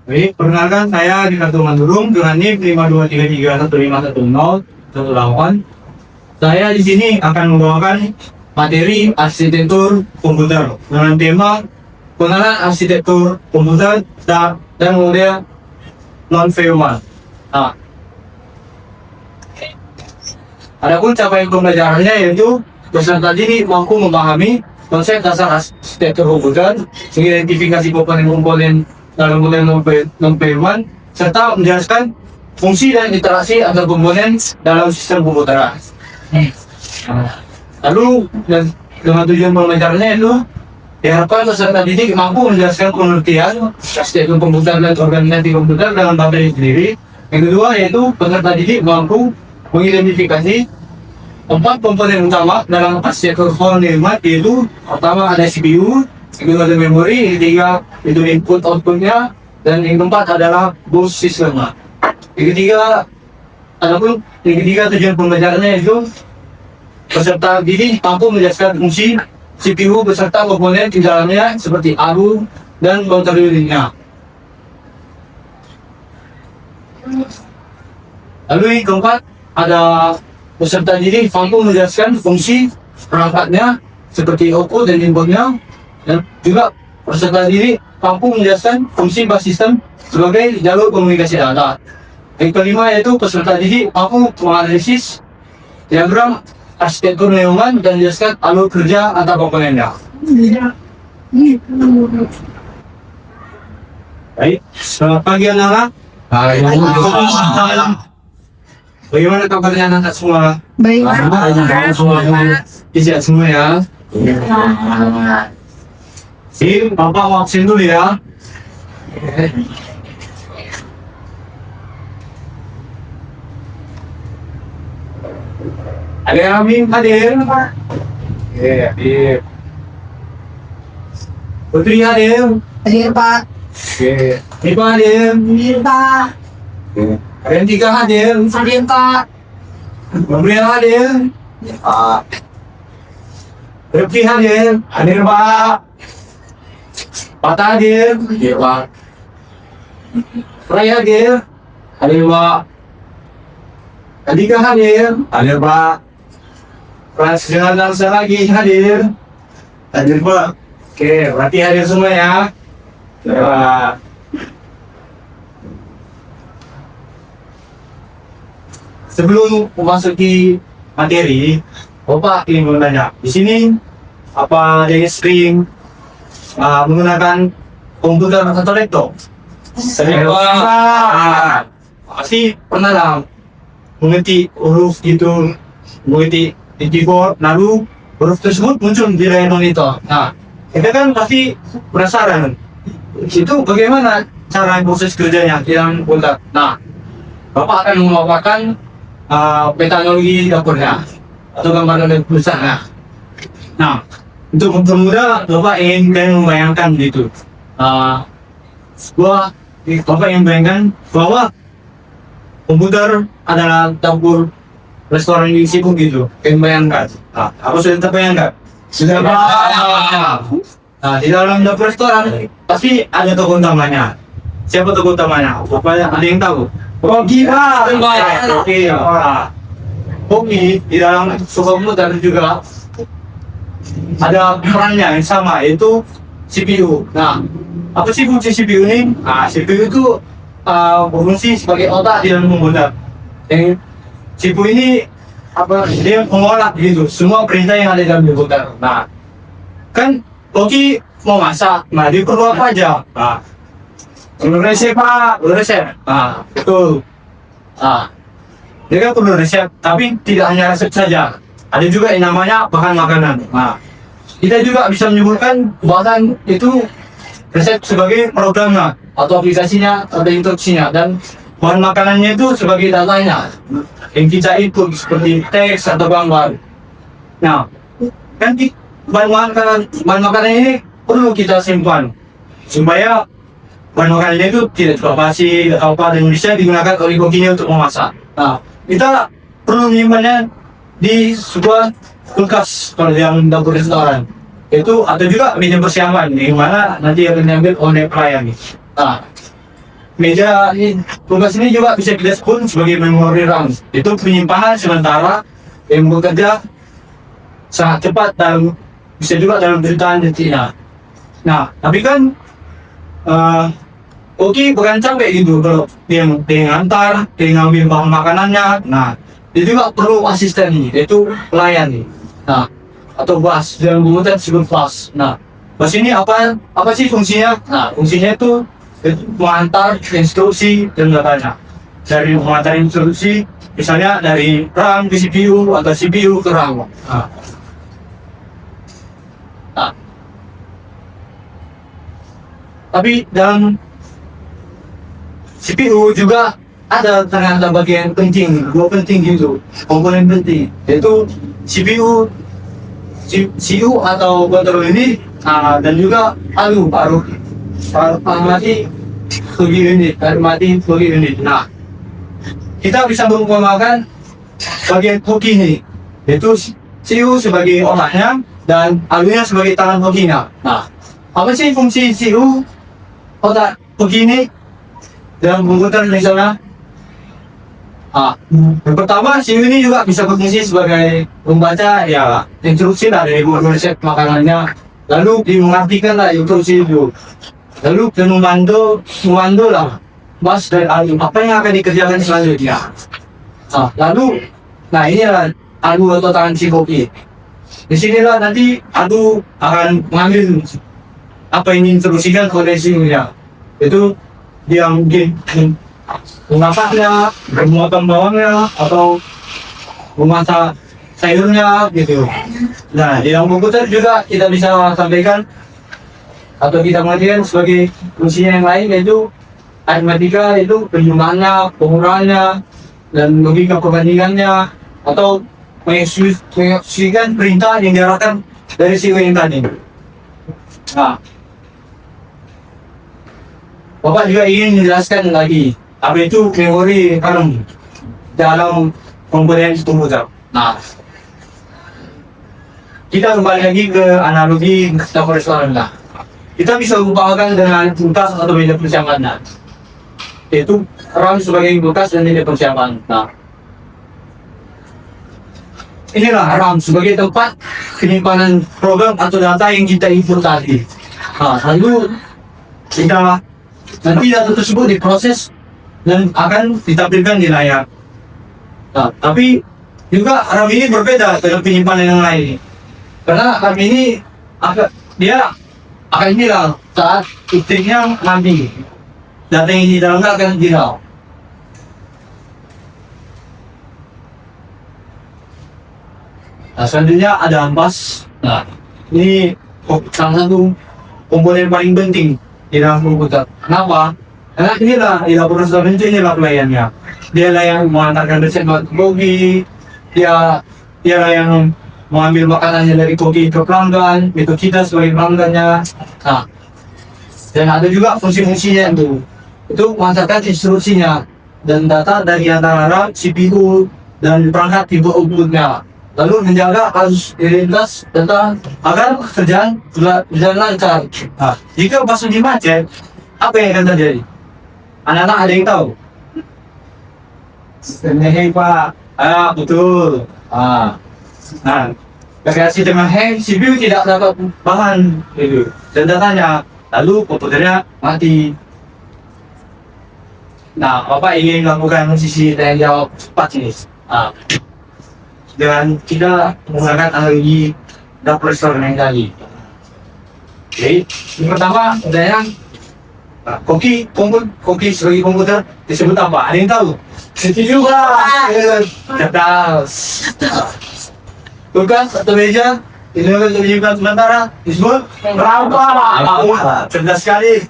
Baik, perkenalkan saya di kartu Mandurung dengan NIM 5233151018. Saya di sini akan membawakan materi arsitektur komputer dengan tema pengenalan arsitektur komputer dan model non-formal. Nah, adapun capaian pembelajarannya yaitu peserta didik mampu memahami konsep dasar arsitektur komputer, mengidentifikasi komponen-komponen dalam model non-formal, serta menjelaskan fungsi dan interaksi antar komponen dalam sistem komputer. Lalu dengan tujuan pembelajarannya itu diharapkan peserta didik mampu menjelaskan pengertian arsitektur komputer dan organisasi komputer dalam materi sendiri. Yang kedua yaitu peserta didik mampu mengidentifikasi 4 komponen utama dalam arsitektur formal, yaitu pertama ada CPU, yang kedua ada memori, yang ketiga itu input outputnya, dan yang keempat adalah bus sistemnya. Yang ketiga tujuan pembelajarannya itu peserta didik mampu menjelaskan fungsi CPU beserta komponen di dalamnya seperti ALU dan baterai. Lalu yang keempat ada peserta didik mampu menjelaskan fungsi perangkatnya seperti output dan inputnya, dan juga peserta didik mampu menjelaskan fungsi bus sistem sebagai jalur komunikasi data. Yang kelima yaitu peserta didik mampu menganalisis diagram arsitektur lingkungan dan menjelaskan alur kerja antar komponennya. Baik, selamat pagi anak-anak. Bagaimana kabarnya anak-anak semua? Baik. Sehat semua ya. Sim, Bapak mau absen dulu ya. Ada Amin hadir. Hadir. Putri hadir. Hadir Pak. Ipa hadir. Hadir Pak. Rentika hadir. Hadir Pak. Gabriel hadir. Pak. Rifki hadir. Hadir Pak. Pata hadir. Hadir Pak. Ray hadir. Hadir Pak. Adika hadir. Hadir Pak. Pras dengan Narsa lagi hadir. Hadir Pak. Oke, berarti hadir semua ya. Ya Pak. Sebelum memasuki materi, Bapak ingin bertanya, di sini apa ada yang sering menggunakan komputer atau laptop? Sering. Pasti pernah lah mengetik huruf gitu, mengetik di keyboard, lalu huruf tersebut muncul di layar monitor. Nah, kita kan pasti penasaran, itu bagaimana cara proses kerjanya yang komputer. Nah, Bapak akan memaparkan teknologi dapurnya atau gambaran perusahaan. Nah, untuk mempermudah, Bapak ingin membayangkan gitu. Bapak ingin membayangkan bahwa komputer adalah dapur restoran di sibuk gitu. Ingin bayangkan. Nah, apa sudah terbayangkan? Sudah Pak. Nah, di dalam dapur restoran pasti ada tokoh utamanya. Siapa tokoh utamanya? Bapak ada yang tahu? Koki Pak. Oke, Pak. Koki di dalam komputer juga ada perannya yang sama, yaitu CPU. Nah, apa sih fungsi CPU ini? Nah, CPU itu berfungsi sebagai otak di dalam komputer. Yang CPU ini dia mengolah gitu semua perintah yang ada di dalam komputer. Nah, kan Koki mau masak, nah dia perlu apa aja? Nah, perlu resep Pak, perlu resep. Nah, betul. Nah, dia kan perlu resep, tapi tidak hanya resep saja. Ada juga yang namanya bahan makanan. Nah, kita juga bisa menyebutkan bahan itu resep sebagai programnya atau aplikasinya atau instruksinya, dan bahan makanannya itu sebagai datanya yang kita input seperti teks atau gambar. Nah, kan bahan makanan ini perlu kita simpan supaya bahan makanannya itu tidak terpapasi atau apa, dan bisa digunakan oleh kokinya untuk memasak. Nah, kita perlu menyimpannya di sebuah kulkas kalau yang dapur restoran. Itu atau juga meja persiapan di mana nanti akan diambil oleh pelayan. Nah, meja ini, kulkas ini juga bisa kita sebut sebagai memory RAM. Itu penyimpanan sementara yang bekerja sangat cepat dan bisa juga dalam jutaan detiknya. Nah, tapi kan Oki bukan capek gitu kalau dia ngantar, dia ngambil bahan makanannya. Nah, dia juga perlu asisten nih, yaitu pelayan nih. Nah, atau bas dalam komputer disebut bas. Nah, bas ini apa sih fungsinya? Nah, fungsinya itu mengantar instruksi dan datanya. Dari mengantar instruksi, misalnya dari RAM ke CPU atau CPU ke RAM. Nah. Tapi dalam CPU juga ada ternyata bagian penting, dua penting gitu, komponen penting, yaitu CPU atau kontrol ini, dan juga paru mati sebagai unit, mati sebagai unit. Nah, kita bisa mengumpamakan bagian hoki ini, yaitu CPU sebagai otaknya dan alunya sebagai tangan hokinya. Nah, apa sih fungsi CPU otak hoki ini dalam komputer misalnya? Yang pertama, CPU ini juga bisa berfungsi sebagai membaca ya instruksi dari resep makanannya, lalu dimengertikan lah instruksi itu, lalu dan membantu lah bas dan alu apa yang akan dikerjakan selanjutnya. Nah inilah alu atau tangan si koki. Di sinilah nanti alu akan mengambil apa yang diinstruksikan pada CPU-nya, itu dia mungkin memasaknya, memotong bawangnya, atau memasak sayurnya gitu. Nah, di dalam komputer juga kita bisa sampaikan atau kita mengertikan sebagai fungsinya yang lain, yaitu aritmatika, itu penjumlahannya, pengurangannya, dan logika perbandingannya, atau mengeksekusikan perintah yang diarahkan dari CPU yang tadi. Nah, Bapak juga ingin menjelaskan lagi apa itu memori RAM dalam komponen komputer. Nah, kita kembali lagi ke analogi dapur restoran lah. Kita bisa umpamakan dengan kulkas atau meja persiapan, yaitu RAM sebagai kulkas dan meja persiapan. Nah, inilah RAM sebagai tempat penyimpanan program atau data yang kita input tadi. Nah, lalu kita nanti data tersebut diproses dan akan ditampilkan di layar. Nah, tapi juga RAM ini berbeda dengan penyimpanan yang lain. Karena RAM ini dia akan hilang saat listriknya mati. Data yang di dalamnya akan hilang. Nah, selanjutnya ada ampas. Nah, ini salah satu komponen paling penting di dalam komputer. Kenapa? Karena inilah di dapur restoran itu inilah pelayannya. Dialah yang mengantarkan resep buat koki. Dialah yang mengambil makanannya dari koki ke pelanggan. Itu kita sebagai pelanggannya. Nah, dan ada juga fungsi-fungsinya itu mengantarkan instruksinya dan data dari antara RAM, CPU, dan perangkat tipe outputnya. Lalu menjaga arus lintas data agar kerjaan berjalan lancar. Nah, jika pas uji macet, apa yang akan terjadi? Anak-anak ada yang tahu? Sistemnya hang, Pak. Betul. Nah, kreasi dengan hang, CPU tidak dapat bahan gitu, dan datanya, lalu komputernya mati. Nah, Bapak ingin melakukan sisi tanya jawab cepat ini. Dengan kita menggunakan analogi dapur restoran yang tadi. Jadi, yang pertama ada yang koki sebagai komputer disebut apa? Ada yang tahu? CPU Pak. Cerdas. Kulkas atau meja itu yang menyimpan sementara disebut RAM Pak. Cerdas sekali.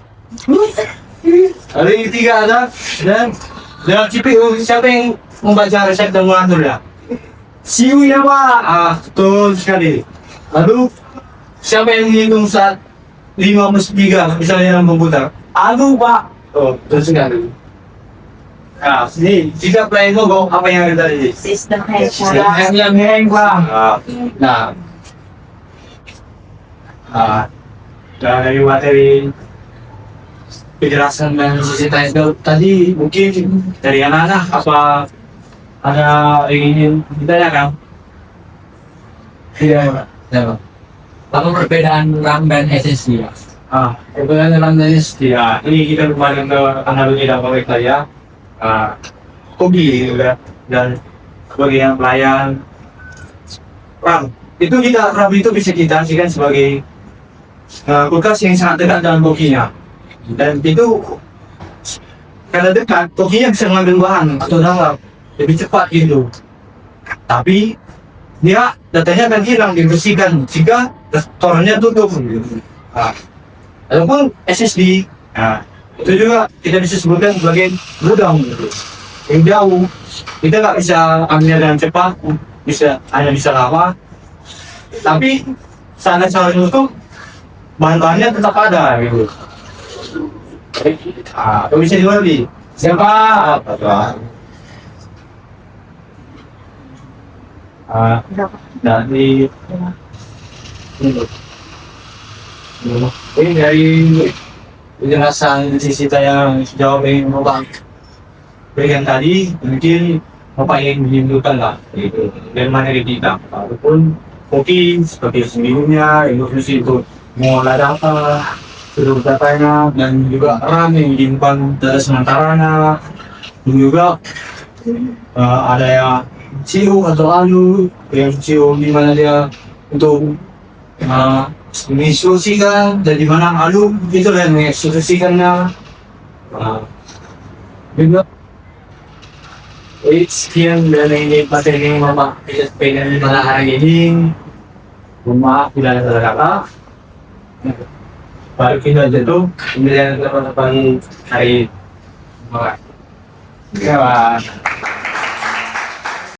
Lalu yang ketiga ada dan dalam CPU siapa yang membaca resep dan mengaturnya? CPU ya Pak. Betul sekali. Lalu siapa yang menghitung saat 5+3 misalnya dalam komputer? Pak. Oh, betul sekali. Nah, ini jika play logo apa yang ada tadi? Sistem hang. Sistem hang yang hang Pak. Nah, dari materi penjelasan dan sisi tadi mungkin dari anak-anak apa ada yang ingin ditanyakan? Iya, ya, Pak. Apa perbedaan RAM dan SSD, Pak? Kebetulan dalam jenis ya, ini kita kembali ke analogi dalam mereka ya. Hobi gitu kan, dan sebagai yang pelayan RAM itu bisa kita artikan sebagai kulkas yang sangat dekat dalam kokinya, dan itu karena dekat kokinya bisa mengambil bahan atau dalam lebih cepat gitu, tapi dia datanya akan hilang dibersihkan jika restorannya tutup gitu. Ataupun SSD, itu juga kita bisa sebutkan sebagai gudang gitu. Yang jauh, kita nggak bisa ambil dengan cepat, hanya bisa lama. Tapi saat saat itu bahan-bahannya tetap ada gitu. Bisa dilalui. Siapa? Dari ini dari penjelasan sisi yang jawab yang Bapak berikan tadi, mungkin Bapak yang dibutuhkan lah gitu dari materi kita, ataupun mungkin seperti sebelumnya ilustrasi itu mengolah data, sudut datanya, dan juga RAM yang disimpan data sementaranya, dan juga ada yang CEO atau ALU yang CEO di mana dia untuk menginstruksikan, dan di mana ALU itu yang menginstruksikannya. Juga sekian dari materi yang Bapak pengen pada hari ini. Maaf bila ada kata-kata. Baru kita jatuh, kemudian teman-teman hari. Terima kasih.